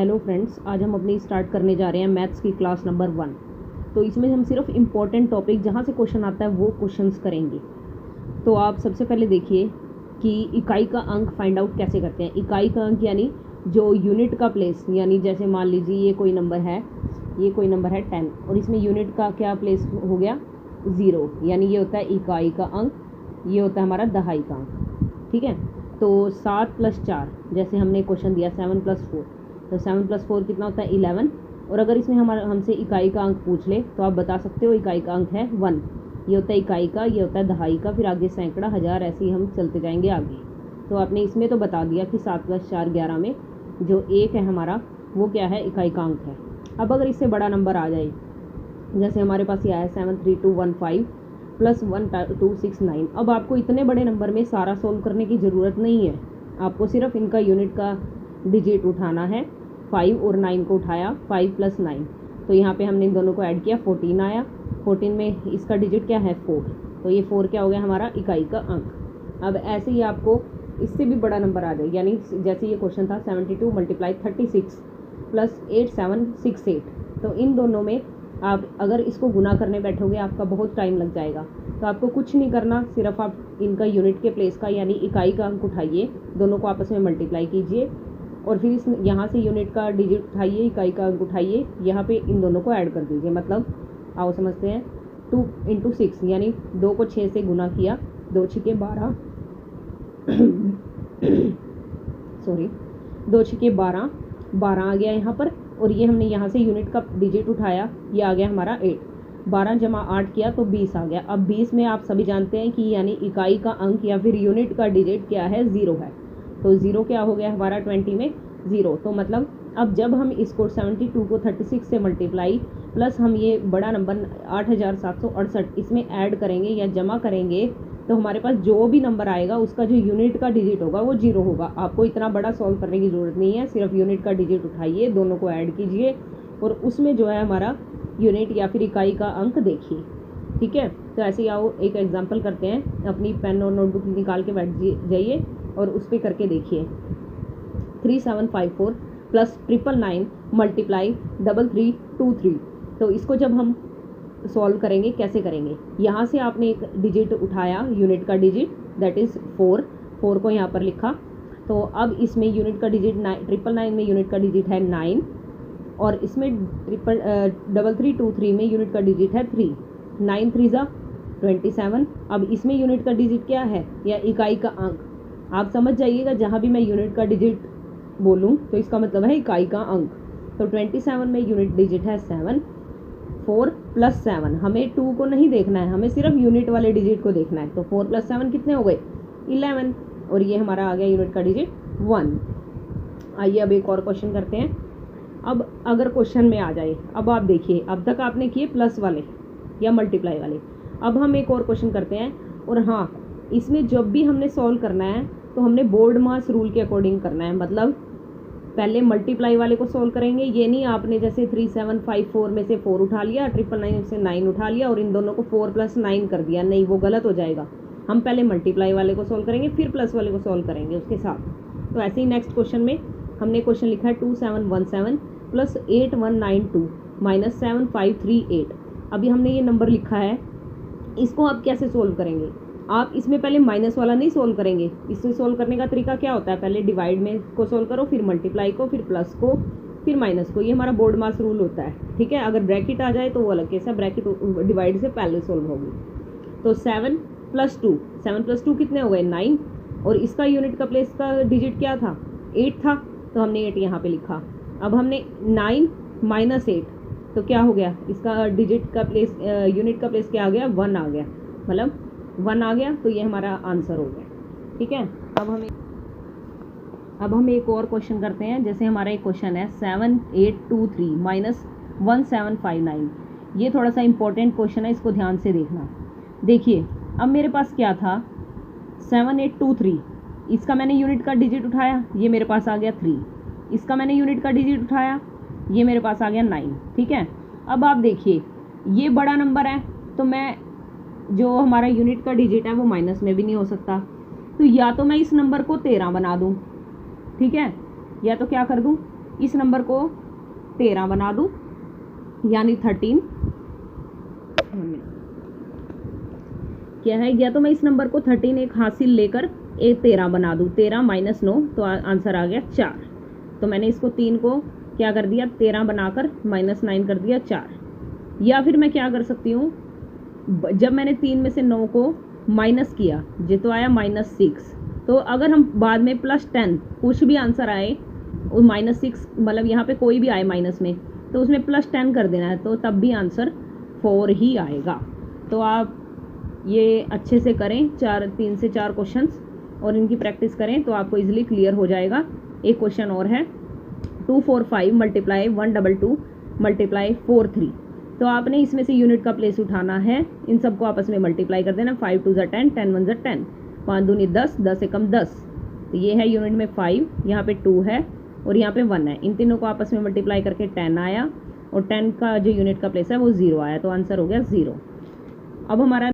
Hello friends, आज हम अपनी स्टार्ट करने जा रहे हैं मैथ्स की क्लास नंबर 1। तो इसमें हम सिर्फ इम्पोर्टेंट टॉपिक जहाँ से क्वेश्चन आता है वो क्वेश्चंस करेंगे। तो आप सबसे पहले देखिए कि इकाई का अंक फाइंड आउट कैसे करते हैं। इकाई का अंक यानी जो यूनिट का प्लेस, यानी जैसे मान लीजिए ये कोई नंबर है 10 और इसमें यूनिट का क्या प्लेस हो गया 0, यानी ये होता है इकाई का अंक, ये होता है हमारा दहाई का अंक। ठीक है, तो 7 + 4, जैसे हमने क्वेश्चन दिया 7 + 4, तो 7 + 4 कितना होता है 11। और अगर इसमें हमसे इकाई का अंक पूछ ले तो आप बता सकते हो इकाई का अंक है 1। ये होता है इकाई का, ये होता है दहाई का, फिर आगे सैकड़ा, हज़ार, ऐसे ही हम चलते जाएंगे आगे। तो आपने इसमें तो बता दिया कि 7 + 4 11 में जो 1 है हमारा वो क्या है, इकाई का अंक है। अब अगर इससे बड़ा नंबर आ जाए, जैसे हमारे पास ये आया 73215 + 1269। अब आपको इतने बड़े नंबर में सारा सोल्व करने की ज़रूरत नहीं है, आपको सिर्फ इनका यूनिट का डिजिट उठाना है। 5 और 9 को उठाया, 5 + 9, तो यहाँ पे हमने इन दोनों को ऐड किया, 14 आया। 14 में इसका डिजिट क्या है 4, तो ये 4 क्या हो गया हमारा इकाई का अंक। अब ऐसे ही आपको इससे भी बड़ा नंबर आ जाए, यानी जैसे ये क्वेश्चन था 72 × 36 + 8768, तो इन दोनों में आप अगर इसको गुना करने बैठोगे आपका बहुत टाइम लग जाएगा। तो आपको कुछ नहीं करना, सिर्फ आप इनका यूनिट के प्लेस का यानी इकाई का अंक उठाइए, दोनों को आपस में मल्टीप्लाई कीजिए और फिर इस यहाँ से यूनिट का डिजिट उठाइए, इकाई का अंक उठाइए, यहाँ पे इन दोनों को ऐड कर दीजिए। मतलब आओ समझते हैं, 2 × 6 यानी 2 को 6 से गुना किया, 2 × 6 = 12 सॉरी 2 × 6 = 12 आ गया यहाँ पर। और ये हमने यहाँ से यूनिट का डिजिट उठाया, ये आ गया हमारा 8। 12 + 8 किया तो 20 आ गया। अब 20 में आप सभी जानते हैं कि यानी इकाई का अंक या फिर यूनिट का डिजिट क्या है, 0 है। तो 0 क्या हो गया हमारा 20 में 0। तो मतलब अब जब हम इसको 72 को 36 से मल्टीप्लाई प्लस हम ये बड़ा नंबर 8768 इसमें ऐड करेंगे या जमा करेंगे, तो हमारे पास जो भी नंबर आएगा उसका जो यूनिट का डिजिट होगा वो 0 होगा। आपको इतना बड़ा सॉल्व करने की ज़रूरत नहीं है, सिर्फ यूनिट का डिजिट उठाइए, दोनों को ऐड कीजिए और उसमें जो है हमारा यूनिट या फिर इकाई का अंक देखिए। ठीक है, तो ऐसे ही आओ एक एग्जांपल करते हैं। अपनी पेन और नोटबुक निकाल के बैठ जाइए और उस पर करके देखिए। 3754 + 999 × 3323। तो इसको जब हम सॉल्व करेंगे कैसे करेंगे, यहाँ से आपने एक डिजिट उठाया, यूनिट का डिजिट, दैट इज़ 4 को यहाँ पर लिखा। तो अब इसमें यूनिट का डिजिट 999 में यूनिट का डिजिट है 9 और इसमें 3323 में यूनिट का डिजिट है 3। 9 × 3 = 27। अब इसमें यूनिट का डिजिट क्या है या इकाई का अंक, आप समझ जाइएगा, जहाँ भी मैं यूनिट का डिजिट बोलूँ तो इसका मतलब है इकाई का अंक। तो 27 में यूनिट डिजिट है 7। 4 + 7, हमें 2 को नहीं देखना है, हमें सिर्फ यूनिट वाले डिजिट को देखना है। तो 4 + 7 कितने हो गए 11 और ये हमारा आ गया यूनिट का डिजिट 1। आइए अब एक और क्वेश्चन करते हैं। अब अगर क्वेश्चन में आ जाए, अब आप देखिए, अब तक आपने किए प्लस वाले या मल्टीप्लाई वाले, अब हम एक और क्वेश्चन करते हैं। और हाँ, इसमें जब भी हमने सॉल्व करना है तो हमने बोर्ड मास रूल के अकॉर्डिंग करना है। मतलब पहले मल्टीप्लाई वाले को सॉल्व करेंगे, ये नहीं आपने जैसे 3754 में से 4 उठा लिया, 999 में से 9 उठा लिया और इन दोनों को 4 + 9 कर दिया, नहीं वो गलत हो जाएगा। हम पहले मल्टीप्लाई वाले को सॉल्व करेंगे फिर प्लस वाले को सॉल्व करेंगे उसके साथ। तो ऐसे ही नेक्स्ट क्वेश्चन में हमने क्वेश्चन लिखा है 2717 + 8192 - 7538। अभी हमने ये नंबर लिखा है, इसको आप कैसे सोल्व करेंगे। आप इसमें पहले माइनस वाला नहीं सोल्व करेंगे, इससे सोल्व करने का तरीका क्या होता है, पहले डिवाइड में को सोल्व करो, फिर मल्टीप्लाई को, फिर प्लस को, फिर माइनस को। ये हमारा बोर्ड मास रूल होता है। ठीक है, अगर ब्रैकेट आ जाए तो वो अलग केस है, ब्रैकेट डिवाइड से पहले सोल्व होगी। तो 7 + 2 कितने हो गए 9 और इसका यूनिट का प्लेस का डिजिट क्या था 8 था, तो हमने 8 यहाँ पे लिखा। अब हमने 9 - 8, तो क्या हो गया, इसका डिजिट का प्लेस यूनिट का प्लेस क्या आ गया 1 आ गया, मतलब 1 आ गया, तो ये हमारा आंसर हो गया। ठीक है, अब हम एक और क्वेश्चन करते हैं। जैसे हमारा एक क्वेश्चन है 7823 - 1759। ये थोड़ा सा इंपॉर्टेंट क्वेश्चन है, इसको ध्यान से देखना। देखिए अब मेरे पास क्या था 7823, इसका मैंने यूनिट का डिजिट उठाया, ये मेरे पास आ गया 3। इसका मैंने यूनिट का डिजिट उठाया, ये मेरे पास आ गया 9। ठीक है, अब आप देखिए ये बड़ा नंबर है, तो मैं जो हमारा यूनिट का डिजिट है वो माइनस में भी नहीं हो सकता, तो या तो मैं इस नंबर को 13 बना दूं, ठीक है, या तो क्या कर दूं इस नंबर को 13 बना दूँ, यानी 13 क्या है, या तो मैं इस नंबर को 13 एक हासिल लेकर एक 13 बना दूँ, 13 माइनस 9 तो आंसर आ गया 4। तो मैंने इसको 3 को क्या कर दिया, 13 बनाकर -9 कर दिया 4। या फिर मैं क्या कर सकती हूँ, जब मैंने 3 में से 9 को माइनस किया ये तो आया -6। तो अगर हम बाद में +10 कुछ भी आंसर आए और -6 मतलब यहाँ पे कोई भी आए माइनस में, तो उसमें +10 कर देना है, तो तब भी आंसर 4 ही आएगा। तो आप ये अच्छे से करें, 3 से 4 क्वेश्चंस और इनकी प्रैक्टिस करें तो आपको इजीली क्लियर हो जाएगा। एक क्वेश्चन और है, 245 मल्टीप्लाई 122 मल्टीप्लाई 43। तो आपने इसमें से यूनिट का प्लेस उठाना है, इन सबको आपस में मल्टीप्लाई कर देना। 5 2 10, 10 1 10, 5 दूनी 10, 10 एकम 10। तो ये है यूनिट में 5, यहाँ पे 2 है और यहाँ पे 1 है। इन तीनों को आपस में मल्टीप्लाई करके 10 आया और 10 का जो यूनिट का प्लेस है वो 0 आया, तो आंसर हो गया 0। अब हमारा